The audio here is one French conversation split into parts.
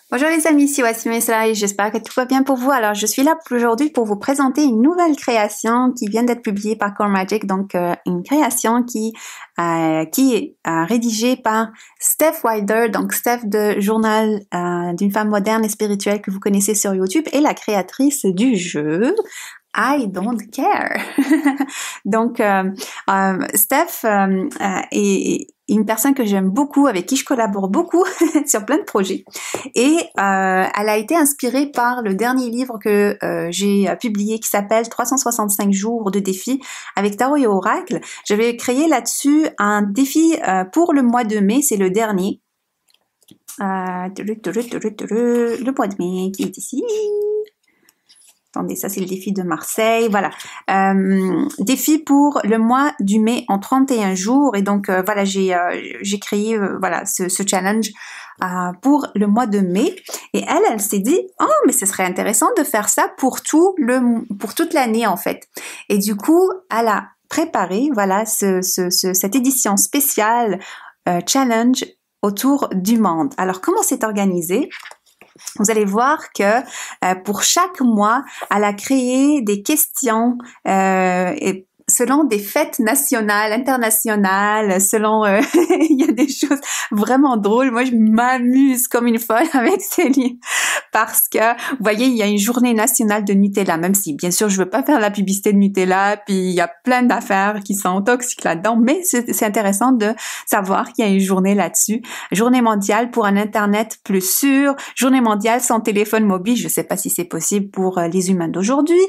Bonjour les amis, ici Wassime Salari, j'espère que tout va bien pour vous. Alors je suis là aujourd'hui pour vous présenter une nouvelle création qui vient d'être publiée par Core Magic, donc une création qui est rédigée par Steph Wilder, donc Steph de Journal d'une femme moderne et spirituelle que vous connaissez sur YouTube, et la créatrice du jeu I Don't Care. Donc Steph est une personne que j'aime beaucoup, avec qui je collabore beaucoup sur plein de projets. Et elle a été inspirée par le dernier livre que j'ai publié qui s'appelle 365 jours de défis avec Tarot et Oracle. J'avais créé là-dessus un défi pour le mois de mai, c'est le dernier. Le mois de mai qui est ici. Attendez, ça c'est le défi de Marseille, voilà. Défi pour le mois du mai en 31 jours. Et donc, voilà, j'ai créé voilà, ce challenge pour le mois de mai. Et elle s'est dit, oh, mais ce serait intéressant de faire ça pour toute l'année, en fait. Et du coup, elle a préparé, voilà, cette édition spéciale challenge autour du monde. Alors, comment c'est organisé? Vous allez voir que pour chaque mois, elle a créé des questions selon des fêtes nationales, internationales, selon... il y a des choses vraiment drôles. Moi, je m'amuse comme une folle avec ces livres parce que, vous voyez, il y a une journée nationale de Nutella, même si, bien sûr, je veux pas faire la publicité de Nutella, puis il y a plein d'affaires qui sont toxiques là-dedans, mais c'est intéressant de savoir qu'il y a une journée là-dessus. Journée mondiale pour un Internet plus sûr, journée mondiale sans téléphone mobile, je sais pas si c'est possible pour les humains d'aujourd'hui,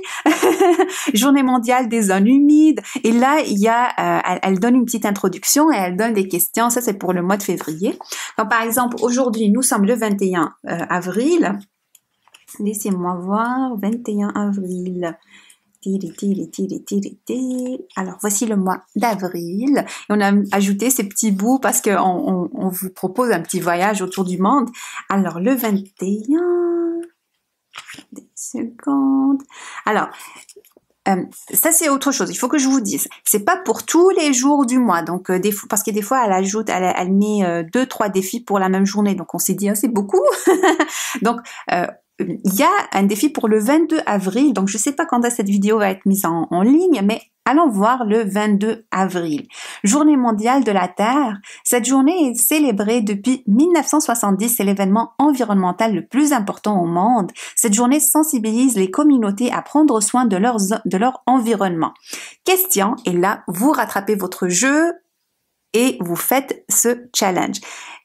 journée mondiale des zones humides. Et là, il y a, elle donne une petite introduction et elle donne des questions. Ça, c'est pour le mois de février. Donc, par exemple, aujourd'hui, nous sommes le 21 avril. Laissez-moi voir, 21 avril. Alors, voici le mois d'avril. Et on a ajouté ces petits bouts parce qu'on vous propose un petit voyage autour du monde. Alors, le 21... Des secondes. Alors... ça c'est autre chose. Il faut que je vous dise, c'est pas pour tous les jours du mois. Donc parce que des fois elle met 2-3 défis pour la même journée. Donc on s'est dit c'est beaucoup. Donc il y a un défi pour le 22 avril. Donc je sais pas quand cette vidéo va être mise en ligne, mais allons voir le 22 avril. Journée mondiale de la Terre. Cette journée est célébrée depuis 1970. C'est l'événement environnemental le plus important au monde. Cette journée sensibilise les communautés à prendre soin de leur environnement. Question, et là, vous rattrapez votre jeu et vous faites ce challenge.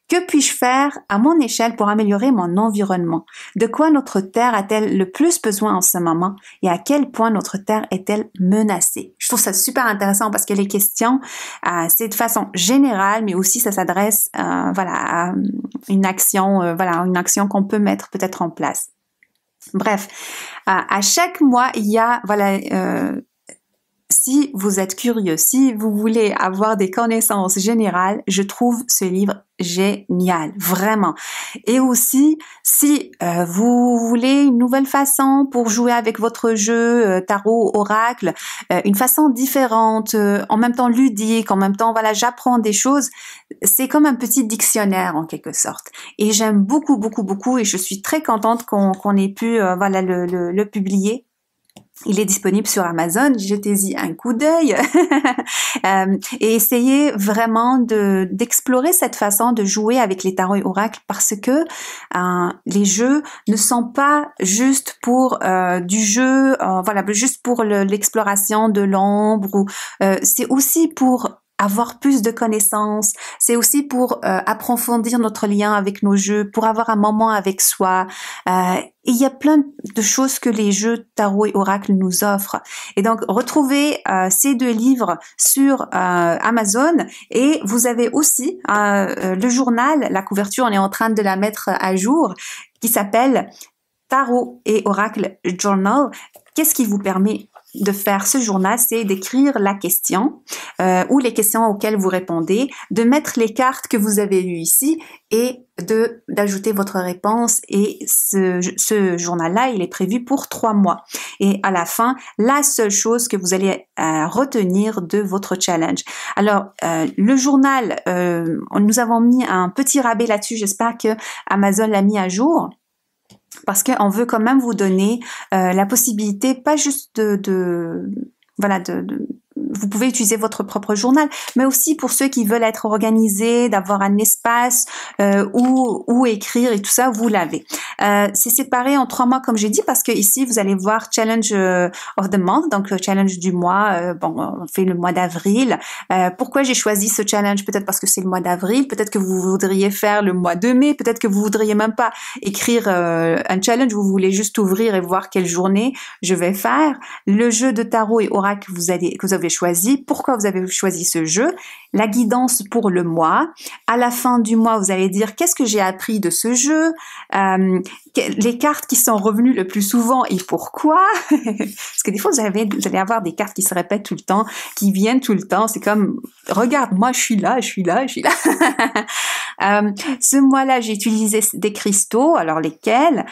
Que puis-je faire à mon échelle pour améliorer mon environnement? De quoi notre Terre a-t-elle le plus besoin en ce moment? Et à quel point notre Terre est-elle menacée? Je trouve ça super intéressant parce que les questions, c'est de façon générale, mais aussi ça s'adresse voilà, à une action, voilà, une action qu'on peut mettre peut-être en place. Bref, à chaque mois, il y a, voilà, si vous êtes curieux, si vous voulez avoir des connaissances générales, je trouve ce livre génial, vraiment. Et aussi, si vous voulez une nouvelle façon pour jouer avec votre jeu tarot, oracle, une façon différente, en même temps ludique, en même temps, voilà, j'apprends des choses, c'est comme un petit dictionnaire en quelque sorte. Et j'aime beaucoup, beaucoup, beaucoup, et je suis très contente qu'on ait pu, voilà, le publier. Il est disponible sur Amazon, jetez-y un coup d'œil et essayez vraiment d'explorer cette façon de jouer avec les tarots et oracles parce que les jeux ne sont pas juste pour du jeu, voilà, juste pour l'exploration de l'ombre, ou c'est aussi pour avoir plus de connaissances, c'est aussi pour approfondir notre lien avec nos jeux, pour avoir un moment avec soi. Il y a plein de choses que les jeux tarot et oracle nous offrent. Et donc, retrouvez ces deux livres sur Amazon et vous avez aussi le journal, la couverture, on est en train de la mettre à jour, qui s'appelle Tarot et Oracle Journal. Qu'est-ce qui vous permet de faire ce journal? C'est d'écrire la question ou les questions auxquelles vous répondez, de mettre les cartes que vous avez eues ici et d'ajouter votre réponse. Et ce journal-là, il est prévu pour 3 mois. Et à la fin, la seule chose que vous allez retenir de votre challenge. Alors, le journal, nous avons mis un petit rabais là-dessus. J'espère que Amazon l'a mis à jour. parce qu'on veut quand même vous donner la possibilité, pas juste vous pouvez utiliser votre propre journal, mais aussi pour ceux qui veulent être organisés, d'avoir un espace où écrire et tout ça, vous l'avez. C'est séparé en 3 mois, comme j'ai dit, parce que ici, vous allez voir Challenge of the Month, donc le challenge du mois. On fait le mois d'avril. Pourquoi j'ai choisi ce challenge? Peut-être parce que c'est le mois d'avril, peut-être que vous voudriez faire le mois de mai, peut-être que vous voudriez même pas écrire un challenge, vous voulez juste ouvrir et voir quelle journée je vais faire. Le jeu de tarot et oracle que vous avez choisi. Pourquoi vous avez choisi ce jeu? La guidance pour le mois. À la fin du mois, vous allez dire qu'est-ce que j'ai appris de ce jeu, les cartes qui sont revenues le plus souvent et pourquoi. Parce que des fois, vous allez avoir des cartes qui se répètent tout le temps, qui viennent tout le temps. C'est comme, regarde, moi, je suis là. Ce mois-là, j'ai utilisé des cristaux. Alors, lesquels?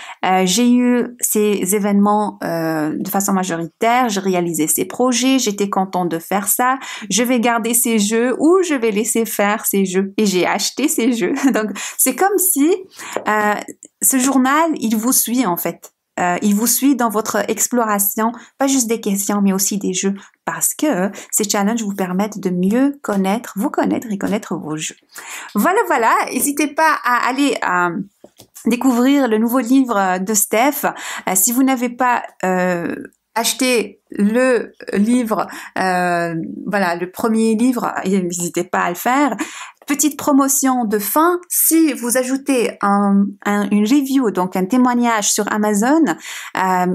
J'ai eu ces événements de façon majoritaire. J'ai réalisé ces projets. J'étais contente de faire ça. Je vais garder ces jeux ou je vais laisser faire ces jeux. Et j'ai acheté ces jeux. Donc, c'est comme si ce journal, il vous suit en fait. Il vous suit dans votre exploration, pas juste des questions, mais aussi des jeux, parce que ces challenges vous permettent de mieux vous connaître et connaître vos jeux. Voilà. N'hésitez pas à aller découvrir le nouveau livre de Steph. Si vous n'avez pas acheté le livre, le premier livre, n'hésitez pas à le faire. Petite promotion de fin, si vous ajoutez une review, donc un témoignage sur Amazon,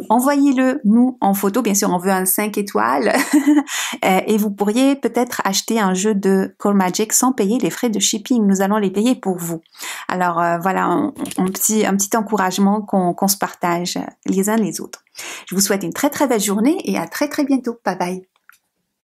envoyez-le nous en photo, bien sûr on veut un 5 étoiles, et vous pourriez peut-être acheter un jeu de Call Magic sans payer les frais de shipping, nous allons les payer pour vous. Alors voilà, un petit encouragement qu'on se partage les uns les autres. Je vous souhaite une très très belle journée et à très très bientôt, bye bye.